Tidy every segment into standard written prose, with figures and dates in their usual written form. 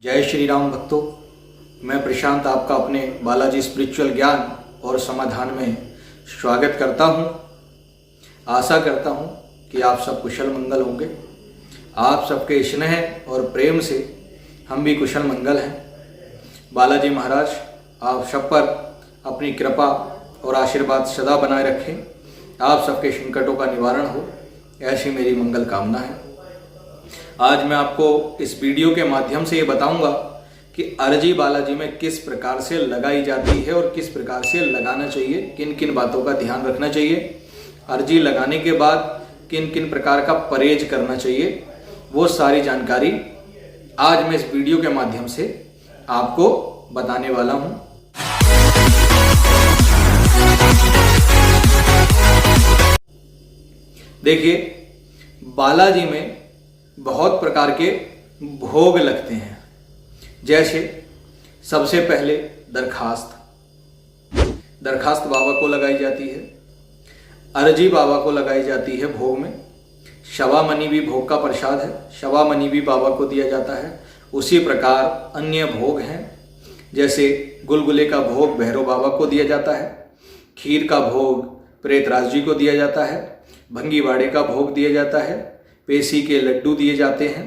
जय श्री राम भक्तों, मैं प्रशांत आपका अपने बालाजी स्पिरिचुअल ज्ञान और समाधान में स्वागत करता हूं। आशा करता हूं कि आप सब कुशल मंगल होंगे। आप सबके स्नेह और प्रेम से हम भी कुशल मंगल हैं। बालाजी महाराज आप सब पर अपनी कृपा और आशीर्वाद सदा बनाए रखें। आप सबके संकटों का निवारण हो, ऐसी मेरी मंगल कामना है। आज मैं आपको इस वीडियो के माध्यम से ये बताऊंगा कि अर्जी बालाजी में किस प्रकार से लगाई जाती है और किस प्रकार से लगाना चाहिए, किन किन बातों का ध्यान रखना चाहिए, अर्जी लगाने के बाद किन किन प्रकार का परहेज करना चाहिए, वो सारी जानकारी आज मैं इस वीडियो के माध्यम से आपको बताने वाला हूं। देखिए, बालाजी में बहुत प्रकार के भोग लगते हैं। जैसे सबसे पहले दरखास्त बाबा को लगाई जाती है, अर्जी बाबा को लगाई जाती है भोग में। शवामणि भी भोग का प्रसाद है, शवामणि भी बाबा को दिया जाता है। उसी प्रकार अन्य भोग हैं, जैसे गुलगुले का भोग भैरव बाबा को दिया जाता है, खीर का भोग प्रेतराज जी को दिया जाता है, भंगीवाड़े का भोग दिया जाता है, पेशी के लड्डू दिए जाते हैं,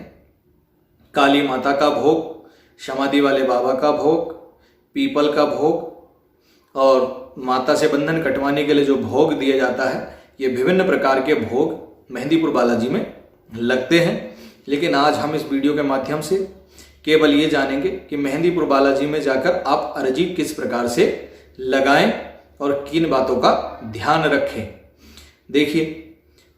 काली माता का भोग, समाधि वाले बाबा का भोग, पीपल का भोग और माता से बंधन कटवाने के लिए जो भोग दिया जाता है, ये विभिन्न प्रकार के भोग मेहंदीपुर बालाजी में लगते हैं। लेकिन आज हम इस वीडियो के माध्यम से केवल ये जानेंगे कि मेहंदीपुर बालाजी में जाकर आप अर्जी किस प्रकार से लगाएं और किन बातों का ध्यान रखें। देखिए,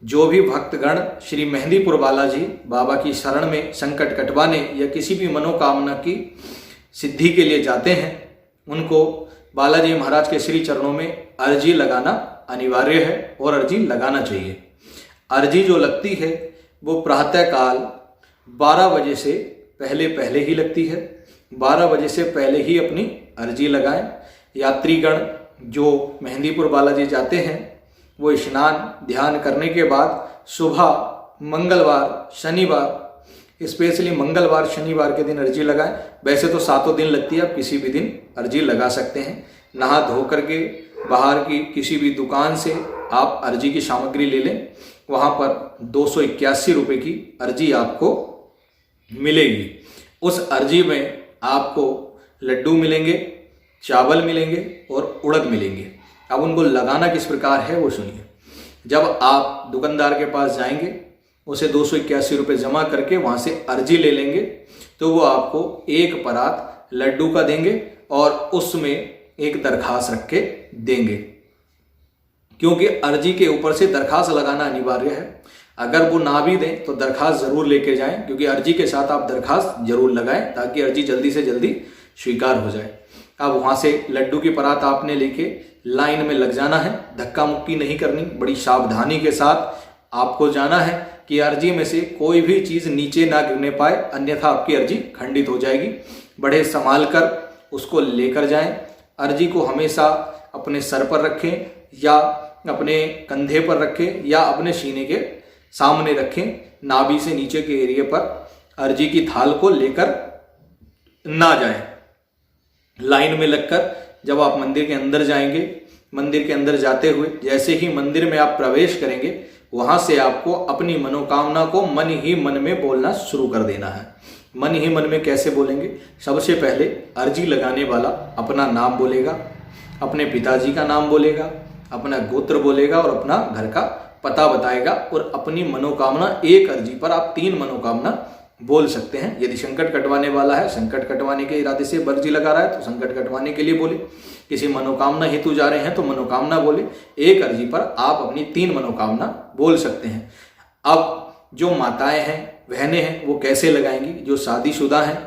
जो भी भक्तगण श्री मेहंदीपुर बालाजी बाबा की शरण में संकट कटवाने या किसी भी मनोकामना की सिद्धि के लिए जाते हैं, उनको बालाजी महाराज के श्री चरणों में अर्जी लगाना अनिवार्य है और अर्जी लगाना चाहिए। अर्जी जो लगती है वो प्रातःकाल 12 बजे से पहले ही लगती है। 12 बजे से पहले ही अपनी अर्जी लगाएं। यात्रीगण जो मेहंदीपुर बालाजी जाते हैं वो स्नान ध्यान करने के बाद सुबह मंगलवार शनिवार, स्पेशली मंगलवार शनिवार के दिन अर्जी लगाएं। वैसे तो 7 दिन लगती है, आप किसी भी दिन अर्जी लगा सकते हैं। नहा धो करके बाहर की किसी भी दुकान से आप अर्जी की सामग्री ले लें। वहाँ पर 281 रुपये की अर्जी आपको मिलेगी। उस अर्जी में आपको लड्डू मिलेंगे, चावल मिलेंगे और उड़द मिलेंगे। अब उनको लगाना किस प्रकार है वो सुनिए। जब आप दुकानदार के पास जाएंगे, उसे 281 रुपये जमा करके वहाँ से अर्जी ले लेंगे, तो वो आपको एक परात लड्डू का देंगे और उसमें एक दरखास्त रख के देंगे। क्योंकि अर्जी के ऊपर से दरखास्त लगाना अनिवार्य है। अगर वो ना भी दें तो दरखास्त जरूर लेके जाएं, क्योंकि अर्जी के साथ आप दरखास्त जरूर लगाएं ताकि अर्जी जल्दी से जल्दी स्वीकार हो जाए। अब वहाँ से लड्डू की परात आपने लेके लाइन में लग जाना है। धक्का मुक्की नहीं करनी, बड़ी सावधानी के साथ आपको जाना है कि अर्जी में से कोई भी चीज़ नीचे ना गिरने पाए, अन्यथा आपकी अर्जी खंडित हो जाएगी। बड़े संभाल कर उसको लेकर जाएं। अर्जी को हमेशा अपने सर पर रखें या अपने कंधे पर रखें या अपने सीने के सामने रखें। नाभि से नीचे के एरिया पर अर्जी की थाल को लेकर ना जाएं। लाइन में लगकर जब आप मंदिर के अंदर जाएंगे, मंदिर के अंदर जाते हुए जैसे ही मंदिर में आप प्रवेश करेंगे, वहां से आपको अपनी मनोकामना को मन ही मन में बोलना शुरू कर देना है। मन ही मन में कैसे बोलेंगे? सबसे पहले अर्जी लगाने वाला अपना नाम बोलेगा, अपने पिताजी का नाम बोलेगा, अपना गोत्र बोलेगा और अपना घर का पता बताएगा और अपनी मनोकामना, एक अर्जी पर आप 3 मनोकामना बोल सकते हैं। यदि संकट कटवाने वाला है, संकट कटवाने के इरादे से अर्जी लगा रहा है तो संकट कटवाने के लिए बोले। किसी मनोकामना हेतु जा रहे हैं तो मनोकामना बोले। एक अर्जी पर आप अपनी 3 मनोकामना बोल सकते हैं। अब जो माताएं हैं, बहनें हैं, वो कैसे लगाएंगी? जो शादीशुदा हैं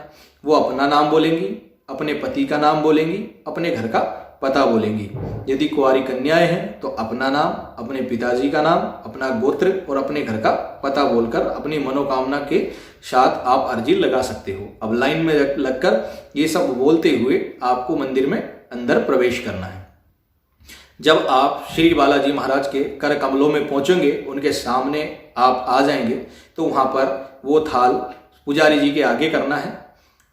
वो अपना नाम बोलेंगी, अपने पति का नाम बोलेंगी, अपने घर का पता बोलेंगी। यदि कुंवारी कन्याएं हैं तो अपना नाम, अपने पिताजी का नाम, अपना गोत्र और अपने घर का पता बोलकर अपनी मनोकामना के साथ आप अर्जी लगा सकते हो। अब लाइन में लगकर ये सब बोलते हुए आपको मंदिर में अंदर प्रवेश करना है। जब आप श्री बालाजी महाराज के कर कमलों में पहुंचेंगे, उनके सामने आप आ जाएंगे, तो वहां पर वो थाल पुजारी जी के आगे करना है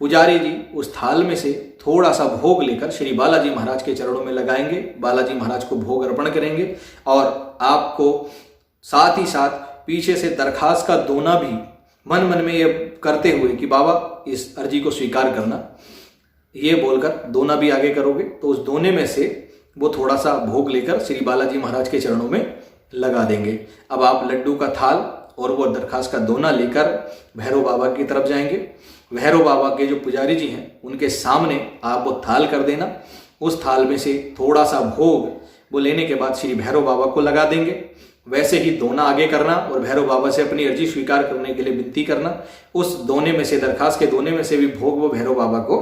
पुजारी जी उस थाल में से थोड़ा सा भोग लेकर श्री बालाजी महाराज के चरणों में लगाएंगे, बालाजी महाराज को भोग अर्पण करेंगे और आपको साथ ही साथ पीछे से दरखास्त का दोना भी मन मन में ये करते हुए कि बाबा इस अर्जी को स्वीकार करना, ये बोलकर दोना भी आगे करोगे तो उस दोने में से वो थोड़ा सा भोग लेकर श्री बालाजी महाराज के चरणों में लगा देंगे। अब आप लड्डू का थाल और वो दरखास्त का दोना लेकर भैरव बाबा की तरफ जाएंगे। भैरव बाबा के जो पुजारी जी हैं उनके सामने आप वो थाल कर देना। उस थाल में से थोड़ा सा भोग वो लेने के बाद श्री भैरव बाबा को लगा देंगे। वैसे ही दोना आगे करना और भैरव बाबा से अपनी अर्जी स्वीकार करने के लिए विनती करना। उस दोने में से, दरखास्त के दोने में से भी भोग वो भैरव बाबा को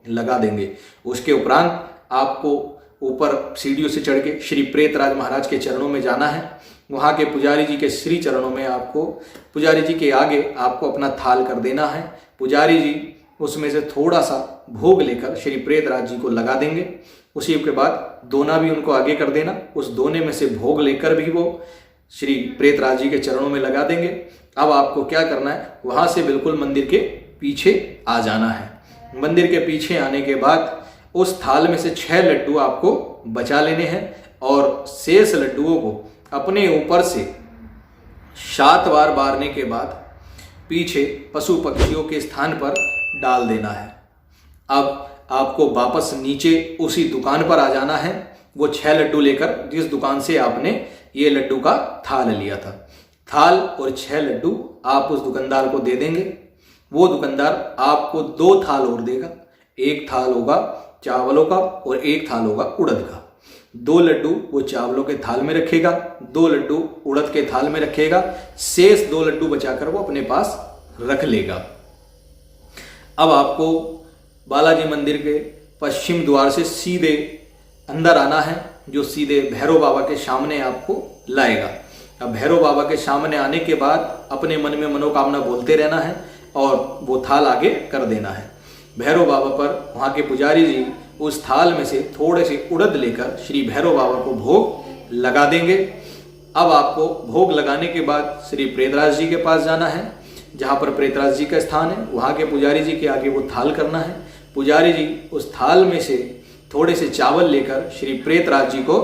लगा देंगे। उसके उपरांत आपको ऊपर सीढ़ियों से चढ़ के श्री प्रेतराज महाराज के चरणों में जाना है। वहाँ के पुजारी जी के श्री चरणों में आपको, पुजारी जी के आगे आपको अपना थाल कर देना है। पुजारी जी उसमें से थोड़ा सा भोग लेकर श्री प्रेतराज जी को लगा देंगे। उसी के बाद दोना भी उनको आगे कर देना। उस दोने में से भोग लेकर भी वो श्री प्रेतराज जी के चरणों में लगा देंगे। अब आपको क्या करना है, वहाँ से बिल्कुल मंदिर के पीछे आ जाना है। मंदिर के पीछे आने के बाद उस थाल में से 6 लड्डू आपको बचा लेने हैं और शेष लड्डुओं को अपने ऊपर से 7 बार बारने के बाद पीछे पशु पक्षियों के स्थान पर डाल देना है। अब आपको वापस नीचे उसी दुकान पर आ जाना है, वो 6 लड्डू लेकर जिस दुकान से आपने ये लड्डू का थाल लिया था। थाल और 6 लड्डू आप उस दुकानदार को दे देंगे। वो दुकानदार आपको 2 थाल और देगा। एक थाल होगा चावलों का और एक थाल होगा उड़द का। 2 लड्डू वो चावलों के थाल में रखेगा, 2 लड्डू उड़द के थाल में रखेगा। शेष 2 लड्डू बचाकर वो अपने पास रख लेगा। अब आपको बालाजी मंदिर के पश्चिम द्वार से सीधे अंदर आना है, जो सीधे भैरव बाबा के सामने आपको लाएगा। अब भैरव बाबा के सामने आने के बाद अपने मन में मनोकामना बोलते रहना है और वो थाल आगे कर देना है। भैरव बाबा पर वहाँ के पुजारी जी उस थाल में से थोड़े से उड़द लेकर श्री भैरव बाबा को भोग लगा देंगे। अब आपको भोग लगाने के बाद श्री प्रेतराज जी के पास जाना है, जहाँ पर प्रेतराज जी का स्थान है। वहाँ के पुजारी जी के आगे वो थाल करना है। पुजारी जी उस थाल में से थोड़े से चावल लेकर श्री प्रेतराज जी को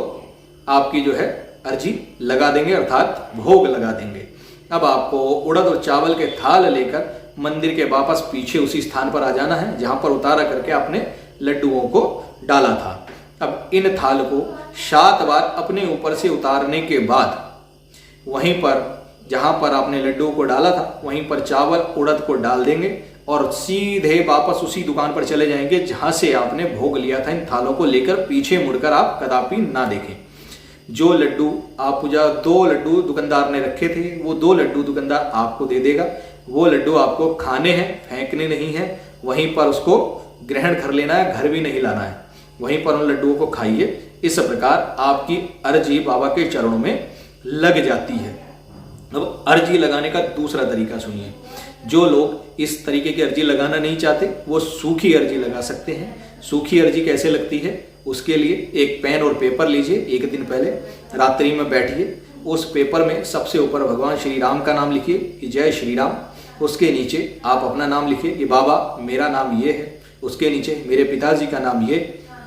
आपकी जो है अर्जी लगा देंगे, अर्थात भोग लगा देंगे। अब आपको उड़द और चावल के थाल लेकर मंदिर के वापस पीछे उसी स्थान पर आ जाना है, जहाँ पर उतारा करके आपने लड्डुओं को डाला था। अब इन थाल को 7 बार अपने ऊपर से उतारने के बाद वहीं पर जहाँ पर आपने लड्डुओं को डाला था वहीं पर चावल उड़द को डाल देंगे और सीधे वापस उसी दुकान पर चले जाएंगे जहाँ से आपने भोग लिया था। इन थालों को लेकर पीछे मुड़कर आप कदापि ना देखें। जो लड्डू आप 2 लड्डू दुकानदार ने रखे थे वो 2 लड्डू दुकानदार आपको दे देगा। वो लड्डू आपको खाने हैं, फेंकने नहीं है। वहीं पर उसको ग्रहण कर लेना है, घर भी नहीं लाना है। वहीं पर उन लड्डुओं को खाइए। इस प्रकार आपकी अर्जी बाबा के चरणों में लग जाती है। अब अर्जी लगाने का दूसरा तरीका सुनिए। जो लोग इस तरीके की अर्जी लगाना नहीं चाहते वो सूखी अर्जी लगा सकते हैं। सूखी अर्जी कैसे लगती है, उसके लिए एक पेन और पेपर लीजिए। एक दिन पहले रात्रि में बैठिए, उस पेपर में सबसे ऊपर भगवान श्री राम का नाम लिखिए कि जय श्री राम। उसके नीचे आप अपना नाम लिखिए कि बाबा मेरा नाम ये है। उसके नीचे मेरे पिताजी का नाम ये।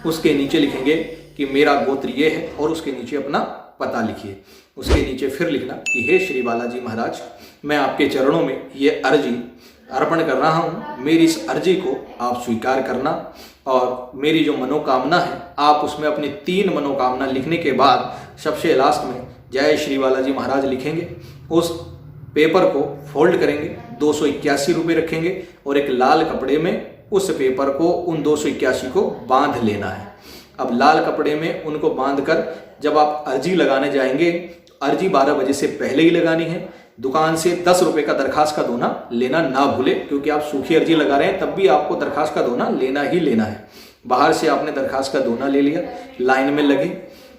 उसके नीचे लिखेंगे कि मेरा गोत्र ये है और उसके नीचे अपना पता लिखिए। उसके नीचे फिर लिखना कि हे श्री बालाजी महाराज, मैं आपके चरणों में ये अर्जी अर्पण कर रहा हूँ। मेरी इस अर्जी को आप स्वीकार करना और मेरी जो मनोकामना है आप उसमें अपनी 3 मनोकामना लिखने के बाद सबसे लास्ट में जय श्री बालाजी महाराज लिखेंगे। उस पेपर को फोल्ड करेंगे, 281 रुपये रखेंगे और एक लाल कपड़े में उस पेपर को उन 281 को बांध लेना है। अब लाल कपड़े में उनको बांधकर जब आप अर्जी लगाने जाएंगे, अर्जी 12 बजे से पहले ही लगानी है। दुकान से 10 रुपये का दरखास्त का दोना लेना ना भूले, क्योंकि आप सूखी अर्जी लगा रहे हैं तब भी आपको दरखास्त का दोना लेना ही लेना है। बाहर से आपने दरखास्त का दोना ले लिया, लाइन में लगे,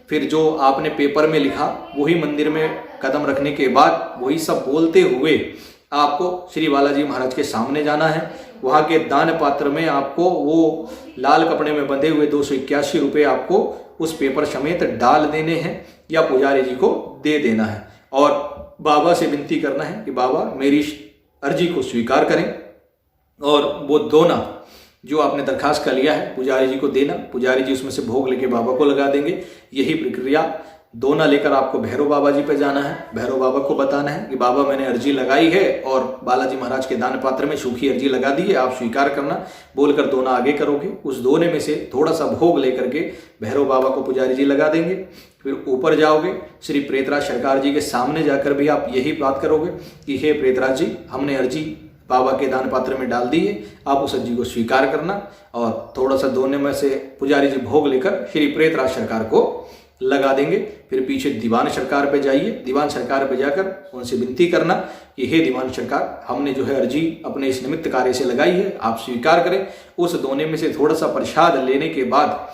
फिर जो आपने पेपर में लिखा वही मंदिर में कदम रखने के बाद वही सब बोलते हुए आपको श्री बालाजी महाराज के सामने जाना है। वहाँ के दान पात्र में आपको वो लाल कपड़े में बंधे हुए 281 रुपये आपको उस पेपर समेत डाल देने हैं या पुजारी जी को दे देना है और बाबा से विनती करना है कि बाबा मेरी अर्जी को स्वीकार करें और वो दोना जो आपने दरखास्त का लिया है पुजारी जी को देना, पुजारी जी उसमें से भोग लेके बाबा को लगा देंगे। यही प्रक्रिया दोना लेकर आपको भैरव बाबा जी पे जाना है। भैरव बाबा को बताना है कि बाबा मैंने अर्जी लगाई है और बालाजी महाराज के दान पात्र में सूखी अर्जी लगा दी है, आप स्वीकार करना बोलकर दोना आगे करोगे। उस दोने में से थोड़ा सा भोग लेकर के भैरव बाबा को पुजारी जी लगा देंगे। फिर ऊपर जाओगे, श्री प्रेतराज सरकार जी के सामने जाकर भी आप यही बात करोगे कि हे प्रेतराज जी, हमने अर्जी बाबा के दान पात्र में डाल दी है, आप उस अर्जी को स्वीकार करना। और थोड़ा सा दोने में से पुजारी जी भोग लेकर श्री प्रेतराज सरकार को लगा देंगे। फिर पीछे दीवान सरकार पे जाइए, दीवान सरकार पे जाकर उनसे विनती करना कि हे दीवान सरकार, हमने जो है अर्जी अपने इस निमित्त कार्य से लगाई है, आप स्वीकार करें। उस दोने में से थोड़ा सा प्रसाद लेने के बाद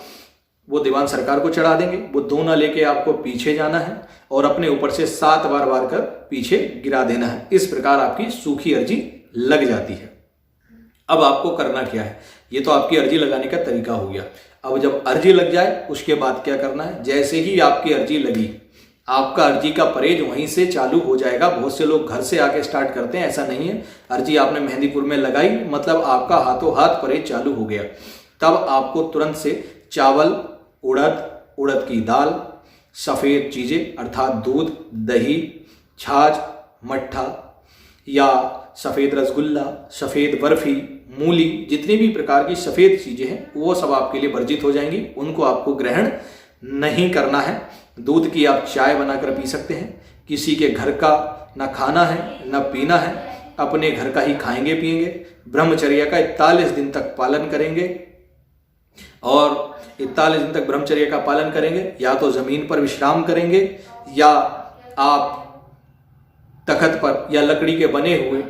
वो दीवान सरकार को चढ़ा देंगे। वो दोना लेके आपको पीछे जाना है और अपने ऊपर से 7 बार वार कर पीछे गिरा देना है। इस प्रकार आपकी सूखी अर्जी लग जाती है। अब आपको करना क्या है, ये तो आपकी अर्जी लगाने का तरीका हो गया। अब जब अर्जी लग जाए उसके बाद क्या करना है, जैसे ही आपकी अर्जी लगी आपका अर्जी का परहेज वहीं से चालू हो जाएगा। बहुत से लोग घर से आके स्टार्ट करते हैं, ऐसा नहीं है। अर्जी आपने मेहंदीपुर में लगाई मतलब आपका हाथों हाथ परहेज चालू हो गया। तब आपको तुरंत से चावल, उड़द की दाल, सफ़ेद चीज़ें अर्थात दूध, दही, छाछ, मट्ठा या सफ़ेद रसगुल्ला, सफ़ेद बर्फ़ी, मूली, जितनी भी प्रकार की सफ़ेद चीज़ें हैं वो सब आपके लिए वर्जित हो जाएंगी, उनको आपको ग्रहण नहीं करना है। दूध की आप चाय बनाकर पी सकते हैं। किसी के घर का ना खाना है ना पीना है, अपने घर का ही खाएंगे पिएंगे। ब्रह्मचर्य का 41 दिन तक पालन करेंगे और 41 दिन तक ब्रह्मचर्य का पालन करेंगे। या तो ज़मीन पर विश्राम करेंगे या आप तखत पर या लकड़ी के बने हुए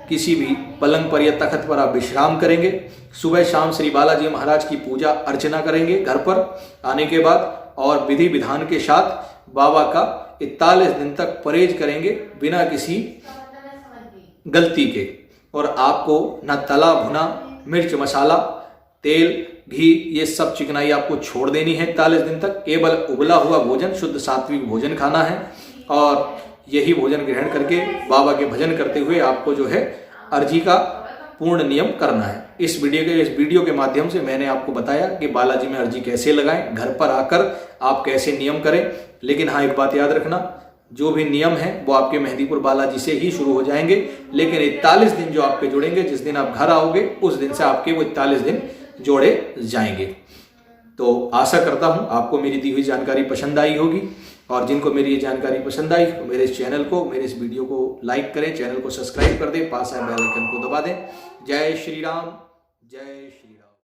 किसी भी पलंग पर या तखत पर आप विश्राम करेंगे। सुबह शाम श्री बालाजी महाराज की पूजा अर्चना करेंगे घर पर आने के बाद, और विधि विधान के साथ बाबा का 41 दिन तक परहेज करेंगे बिना किसी गलती के। और आपको न तला भुना, मिर्च मसाला, तेल, घी, ये सब चिकनाई आपको छोड़ देनी है 41 दिन तक। केवल उबला हुआ भोजन, शुद्ध सात्विक भोजन खाना है और यही भोजन ग्रहण करके बाबा के भजन करते हुए आपको जो है अर्जी का पूर्ण नियम करना है। इस वीडियो के माध्यम से मैंने आपको बताया कि बालाजी में अर्जी कैसे लगाएं, घर पर आकर आप कैसे नियम करें। लेकिन हाँ, एक बात याद रखना, जो भी नियम है वो आपके मेहंदीपुर बालाजी से ही शुरू हो जाएंगे। लेकिन 41 दिन जो आपके जुड़ेंगे, जिस दिन आप घर आओगे उस दिन से आपके वो 41 दिन जोड़े जाएंगे। तो आशा करता हूँ आपको मेरी दी हुई जानकारी पसंद आई होगी, और जिनको मेरी ये जानकारी पसंद आई तो मेरे इस चैनल को, मेरे इस वीडियो को लाइक करें, चैनल को सब्सक्राइब कर दें, पास आए बेल आइकन को दबा दें। जय श्री राम, जय श्री